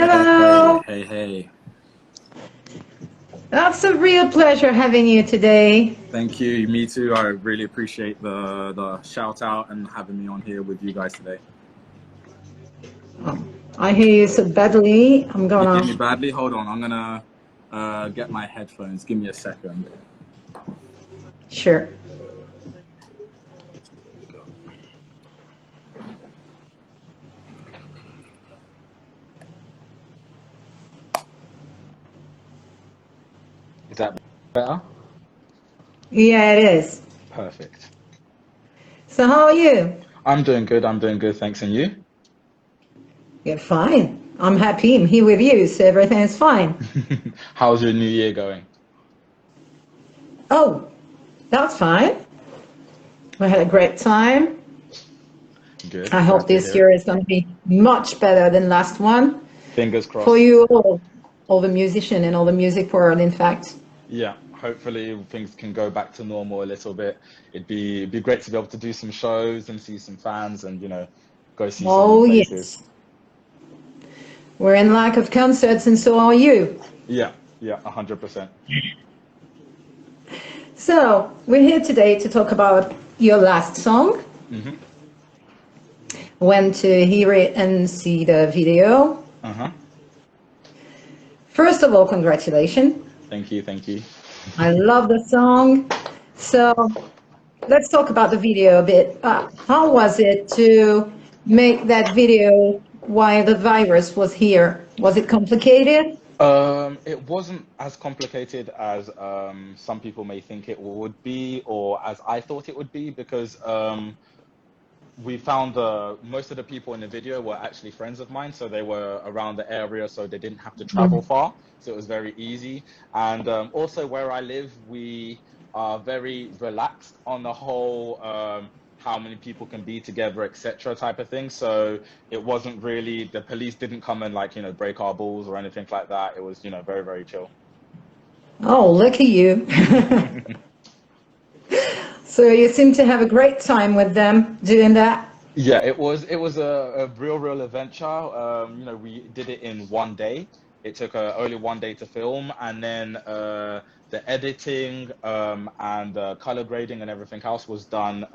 Hello. Hey, hey. That's a real pleasure having you today. Thank you. Me too. I really appreciate the shout out and having me on here with you guys today. I hear you so badly. I'm You hear gonna. me badly? Hold on. I'm gonna get my headphones. Give me a second. Sure. Is that better? Yeah, it is. Perfect. So, how are you? I'm doing good. I'm doing good. Thanks. And you? You're fine. I'm happy. I'm here with you, so everything is fine. How's your new year going? Oh, that's fine. We had a great time. Good. I hope Glad to this hear it. year is going to be much better than last one Fingers for crossed. you all the musician and all the music world, in fact. Yeah. Hopefully things can go back to normal a little bit. It'd be great to be able to do some shows and see some fans and go see some new Oh, places. yes. We're in lack of concerts, and so are you. Yeah. Yeah. 100%. So, we're here today to talk about your last song. Mm-hmm. Went to hear it and see the video. Uh-huh. First of all, congratulations. Thank you, thank you. I love the song. So, let's talk about the video a bit. How was it to make that video while the virus was here? Was it complicated? It wasn't as complicated as some people may think it would be, or as I thought it would be, because we found most of the people in the video were actually friends of mine, so they were around the area, so they didn't have to travel far, so it was very easy. And also where I live, we are very relaxed on the whole how many people can be together, etc. type of thing. So it wasn't really, the police didn't come and like break our balls or anything like that. It was very, very chill. Oh, lucky you. So, you seem to have a great time with them doing that. Yeah, it was a real adventure. We did it in one day. It took only one day to film, and then the editing and color grading and everything else was done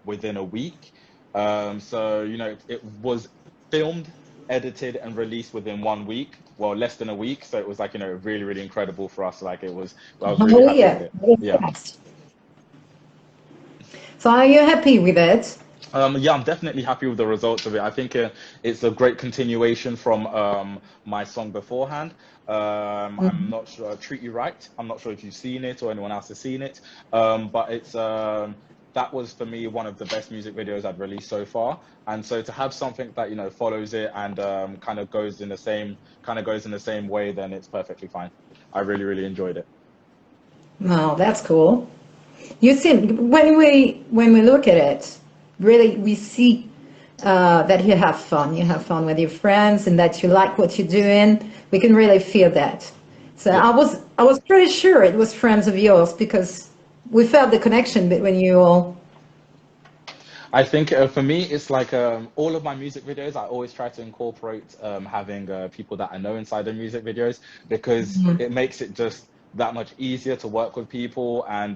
within a week. So it was filmed, edited, and released within 1 week. Well, less than a week. So it was like really, really incredible for us. Like it was, I was really Oh, happy with yeah. it. That was Yeah. fast. So, are you happy with it? Yeah, I'm definitely happy with the results of it. I think it's a great continuation from my song beforehand. I'm not sure, Treat You Right. I'm not sure if you've seen it or anyone else has seen it, but it's that was for me one of the best music videos I've released so far. And so to have something that follows it and kind of goes in the same way, then it's perfectly fine. I really, really enjoyed it. No, that's cool. You see, when we look at it, really we see that you have fun. You have fun with your friends, and that you like what you're doing. We can really feel that. So Yeah. I was pretty sure it was friends of yours because we felt the connection between you all. I think for me, it's like all of my music videos, I always try to incorporate having people that I know inside the music videos because it makes it just that much easier to work with people and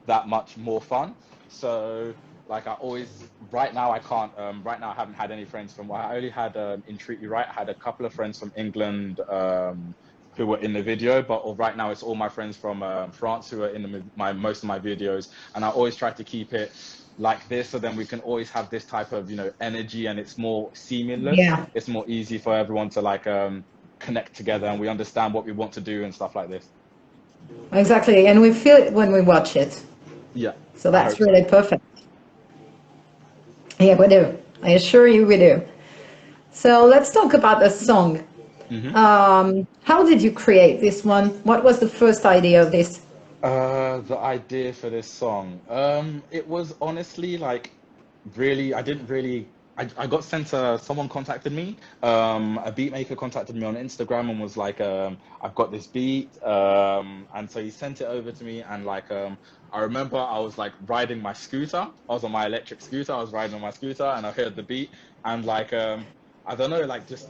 that much more fun. So, like, I always, right now, I can't, right now, I haven't had any friends from, I only had in Treat You Right, I had a couple of friends from England who were in the video, but right now, it's all my friends from France who are in my most of my videos. And I always try to keep it like this so then we can always have this type of energy and it's more seamless, Yeah, it's more easy for everyone to like connect together and we understand what we want to do and stuff like this. exactly. And we feel it when we watch it. Yeah, So I that's hope so. really perfect. Yeah, we do. I assure you we do. So let's talk about the song. Hmm. How did you create this one? What was the first idea of this? The idea for this song, it was honestly like really, I didn't really. I got sent someone contacted me, a beat maker contacted me on Instagram and was like, I've got this beat, and so he sent it over to me and like, I remember I was like riding my scooter, I was on my electric scooter, I was riding on my scooter and I heard the beat and like, I don't know, like just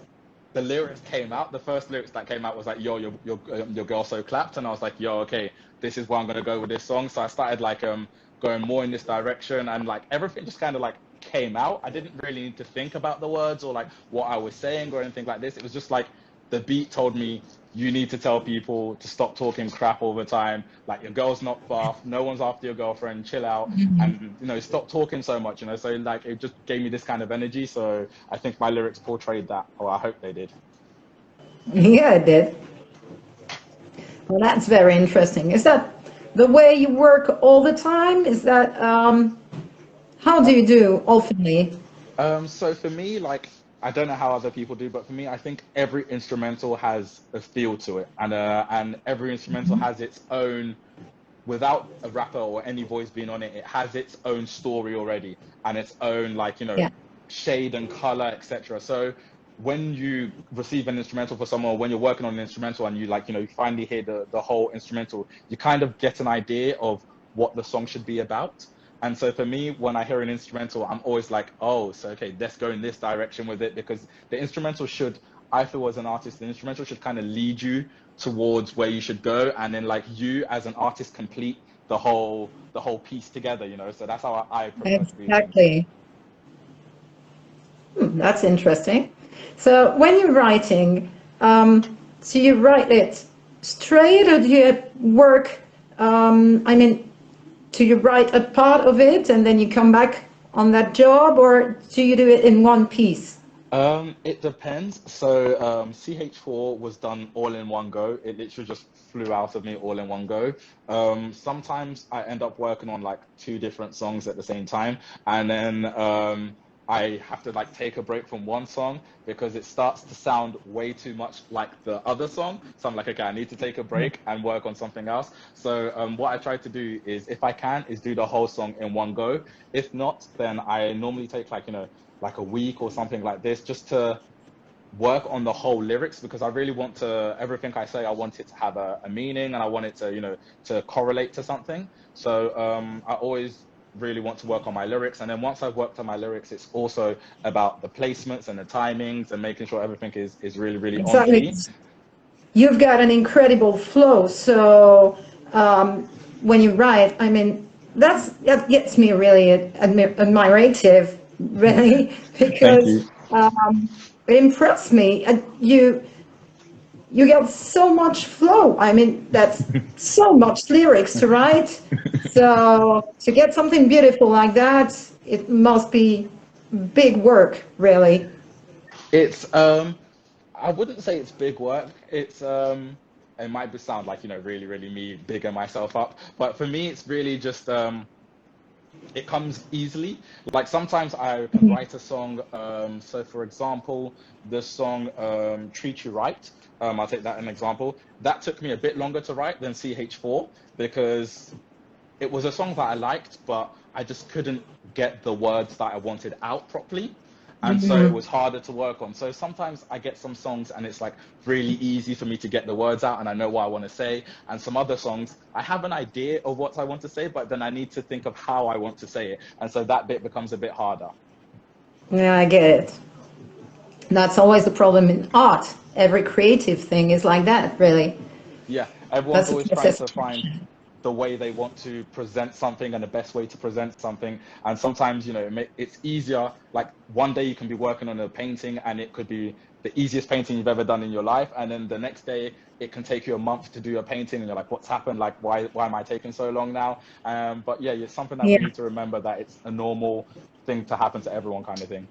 the lyrics came out, the first lyrics that came out was like, yo, your girl so clapped, and I was like, yo, okay, this is where I'm gonna go with this song. So I started like going more in this direction, and like everything just kind of like came out. I didn't really need to think about the words or like what I was saying or anything like this. It was just like the beat told me, you need to tell people to stop talking crap all the time. Like, your girl's not buff, no one's after your girlfriend, chill out, and stop talking so much. So like it just gave me this kind of energy. So I think my lyrics portrayed that, or I hope they did. Yeah, it did. Well, that's very interesting. Is that the way you work all the time? Is that how do you do oftenly? So for me, like, I don't know how other people do, but for me, I think every instrumental has a feel to it, and every instrumental has its own, without a rapper or any voice being on it, it has its own story already and its own, like, Yeah. shade and color, etc. So when you receive an instrumental for someone, or when you're working on an instrumental and you like, you finally hear the whole instrumental, you kind of get an idea of what the song should be about. And so for me, when I hear an instrumental, I'm always like, oh, so okay, let's go in this direction with it, because the instrumental should, I feel as an artist, the instrumental should kind of lead you towards where you should go, and then like you as an artist complete the whole piece together. So that's how I prefer to do things. Exactly. That's interesting. So when you're writing, so you write it straight, or do you work? I mean, do you write a part of it and then you come back on that job, or do you do it in one piece? It depends. So CH4 was done all in one go. It literally just flew out of me all in one go. Sometimes I end up working on like two different songs at the same time, and then I have to like take a break from one song because it starts to sound way too much like the other song. So I'm like, okay, I need to take a break and work on something else. So what I try to do is, if I can, is do the whole song in one go. If not, then I normally take like, like a week or something like this, just to work on the whole lyrics, because I really want to, everything I say, I want it to have a meaning, and I want it to, to correlate to something. So I always really want to work on my lyrics. And then once I've worked on my lyrics, it's also about the placements and the timings and making sure everything is really, really on Exactly. key. You've got an incredible flow. So when you write, I mean, that gets me really admirative, really, Thank because you. it impressed me. You get so much flow. I mean, that's so much lyrics to write. So to get something beautiful like that, it must be big work, really. It's I wouldn't say it's big work. It might be sound like, really, really me bigging myself up, but for me it's really just it comes easily. Like, sometimes I can write a song. So for example, the song Treat You Right, I'll take that as an example. That took me a bit longer to write than CH4, because it was a song that I liked, but I just couldn't get the words that I wanted out properly. And so it was harder to work on. So sometimes I get some songs and it's like really easy for me to get the words out and I know what I want to say. And some other songs, I have an idea of what I want to say, but then I need to think of how I want to say it. And so that bit becomes a bit harder. Yeah, I get it. That's always the problem in art. Every creative thing is like that, really. Yeah, everyone's That's a always trying process. to find the way they want to present something and the best way to present something. And sometimes, it's easier. Like, one day you can be working on a painting and it could be the easiest painting you've ever done in your life. And then the next day it can take you a month to do a painting and you're like, what's happened? Like, why am I taking so long now? But yeah, it's something that Yeah. we need to remember, that it's a normal thing to happen to everyone, kind of thing.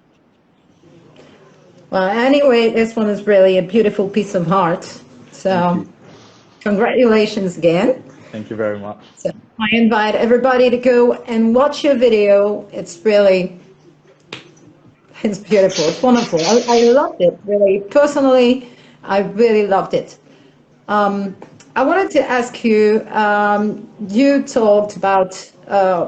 Well, anyway, this one is really a beautiful piece of art. Thank So, you. congratulations again. Thank you very much. So, I invite everybody to go and watch your video. It's beautiful. It's wonderful. I loved it, really. Personally, I really loved it. I wanted to ask you, you talked about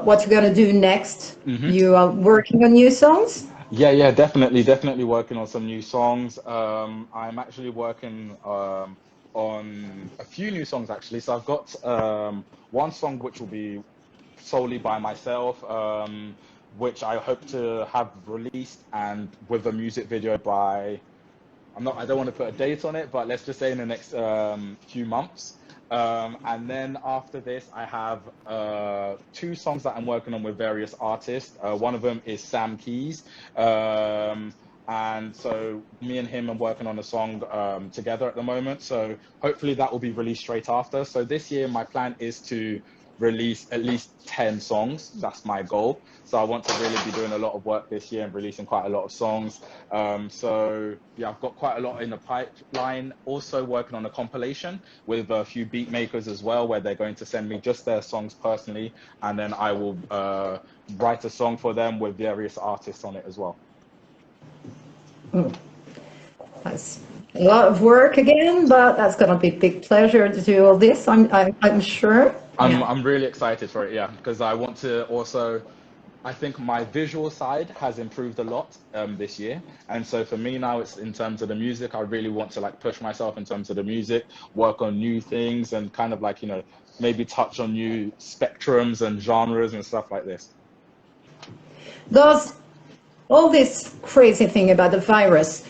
what you're going to do next. You are working on new songs? Yeah, definitely working on some new songs. I'm actually working on a few new songs, actually. So I've got one song which will be solely by myself, which I hope to have released and with a music video by I don't want to put a date on it, but let's just say in the next few months. And then after this, I have 2 songs that I'm working on with various artists. One of them is Sam Keys. And so me and him are working on a song together at the moment. So hopefully that will be released straight after. So this year, my plan is to release at least 10 songs. That's my goal. So I want to really be doing a lot of work this year and releasing quite a lot of songs. So yeah, I've got quite a lot in the pipeline. Also working on a compilation with a few beat makers as well, where they're going to send me just their songs personally, and then I will write a song for them with various artists on it as well. That's a lot of work again, but that's going to be a big pleasure to do all this. I'm sure. I'm really excited for it, yeah, because I want to also. I think my visual side has improved a lot this year, and so for me now, it's in terms of the music. I really want to like push myself in terms of the music, work on new things, and kind of like maybe touch on new spectrums and genres and stuff like this. Does all this crazy thing about the virus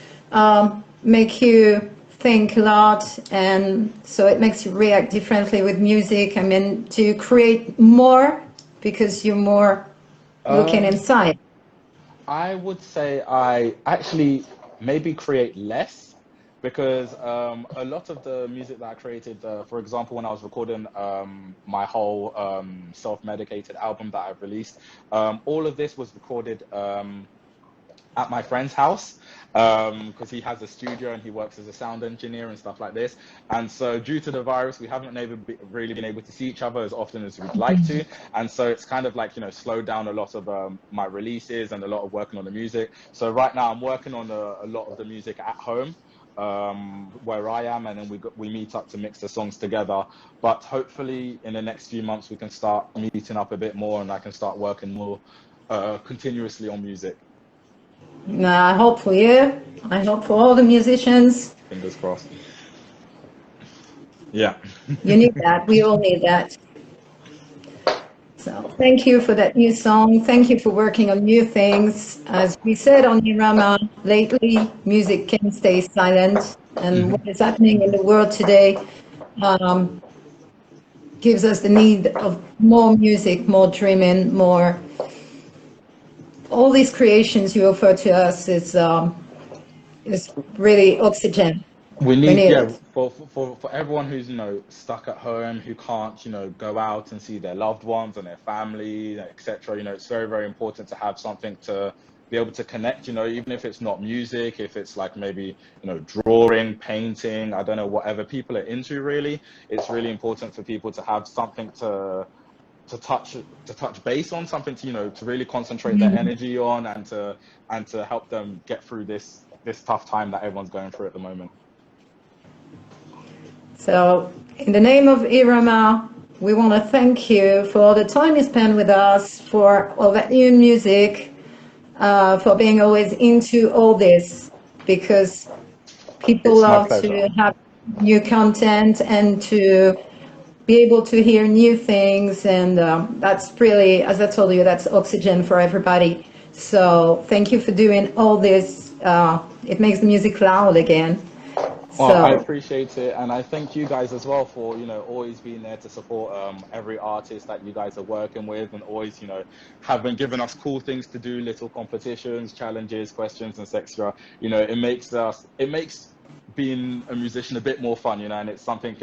make you think a lot, and so it makes you react differently with music? I mean, do you create more because you're more looking inside? I would say I actually maybe create less, because a lot of the music that I created, for example, when I was recording my whole self-medicated album that I've released, all of this was recorded at my friend's house, because he has a studio and he works as a sound engineer and stuff like this. And so due to the virus, we haven't really been able to see each other as often as we'd like to. And so it's kind of like, slowed down a lot of my releases and a lot of working on the music. So right now I'm working on a lot of the music at home, where I am, and then we meet up to mix the songs together. But hopefully in the next few months we can start meeting up a bit more, and I can start working more continuously on music. I hope for you. I hope for all the musicians. Fingers crossed. Yeah. You need that. We all need that. So thank you for that new song. Thank you for working on new things. As we said on Irama, lately music can stay silent, and what is happening in the world today gives us the need of more music, more dreaming, more. All these creations you offer to us is really oxygen. We need it. For everyone who's stuck at home, who can't go out and see their loved ones and their family, etc. It's very, very important to have something to be able to connect. Even if it's not music, if it's like maybe drawing, painting, I don't know, whatever people are into. Really, it's really important for people to have something to touch base on, something to really concentrate their energy on, and to help them get through this tough time that everyone's going through at the moment. So in the name of Irama, we want to thank you for all the time you spent with us, for all that new music, for being always into all this, because people love to have new content and to be able to hear new things, and that's really, as I told you, that's oxygen for everybody. So thank you for doing all this. It makes the music loud again. Well, I appreciate it, and I thank you guys as well for always being there to support every artist that you guys are working with, and always have been giving us cool things to do, little competitions, challenges, questions, and etc. It makes being a musician a bit more fun, and it's something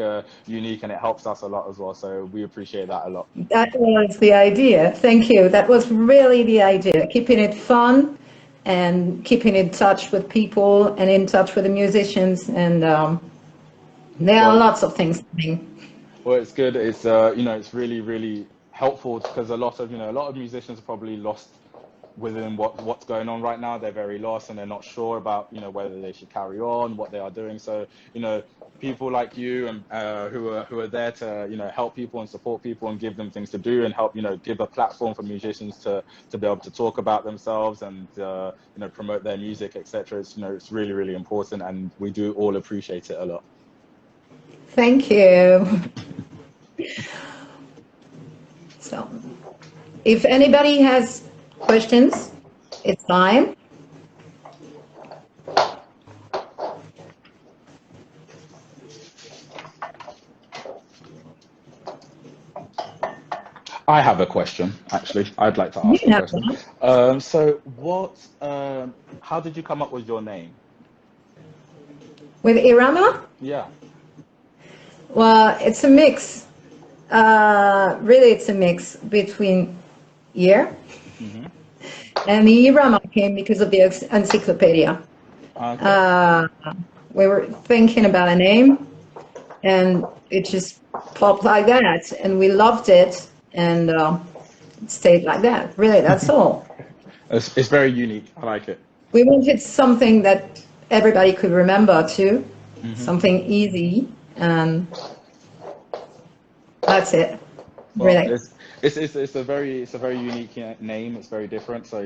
unique, and it helps us a lot as well. So we appreciate that a lot. That was the idea. Thank you. That was really the idea, keeping it fun and keeping in touch with people and in touch with the musicians. And there are lots of things happening. Well, it's good. It's it's really, really helpful, because a lot of musicians are probably lost within what's going on right now. They're very lost, and they're not sure about whether they should carry on, what they are doing. So people like you and who are there to help people and support people and give them things to do, and help give a platform for musicians to be able to talk about themselves and promote their music, etc. It's really, really important, and we do all appreciate it a lot. Thank you. So if anybody has questions, it's time. I have a question, actually. I'd like to You ask a have question. one. How did you come up with your name? With Irama? Yeah. Well, it's a mix. Really, it's a mix between ear Hmm. and the Irama came because of the encyclopedia. Okay. Uh, we were thinking about a name, and it just popped like that, and we loved it, and it stayed like that. Really, that's all. It's very unique. I like it. We wanted something that everybody could remember too, Hmm. something easy, and that's it. Well, Really. it's a very unique name. It's very different. So,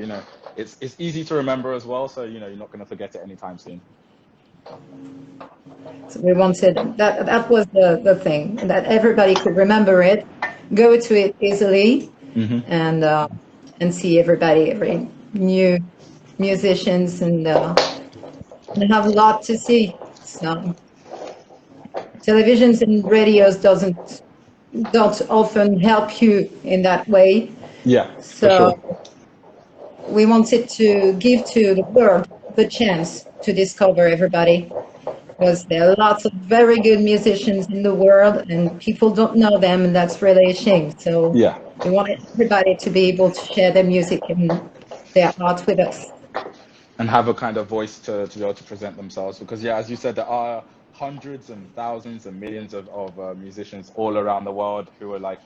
it's easy to remember as well. So, you're not going to forget it anytime soon. So we wanted that was the thing, that everybody could remember it, go to it easily, Hmm. and see every new musicians and have a lot to see. So televisions and radios don't often help you in that way. Yeah, for So sure. we wanted to give to the world the chance to discover everybody, because there are lots of very good musicians in the world and people don't know them, and that's really a shame. So Yeah. we wanted everybody to be able to share their music and their art with us. And have a kind of voice to be able to present themselves. Because, yeah, as you said, there are hundreds and thousands and millions of musicians all around the world who are like,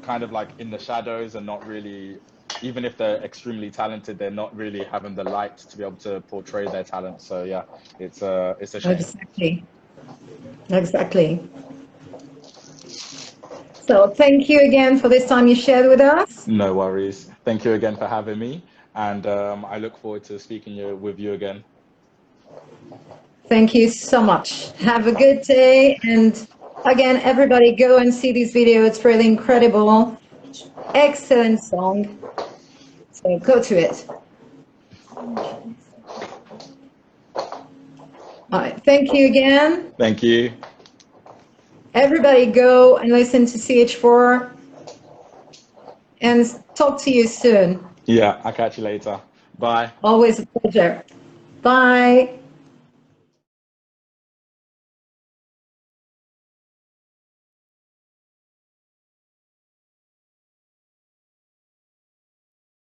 kind of like in the shadows and not really, even if they're extremely talented, they're not really having the light to be able to portray their talent. So yeah, it's a shame. Exactly. Exactly. So thank you again for this time you shared with us. No worries. Thank you again for having me, and I look forward to speaking with you again. Thank you so much. Have a good day. And again, everybody go and see this video. It's really incredible. Excellent song. So go to it. All right. Thank you again. Thank you. Everybody go and listen to CH4 and talk to you soon. Yeah, I'll catch you later. Bye. Always a pleasure. Bye.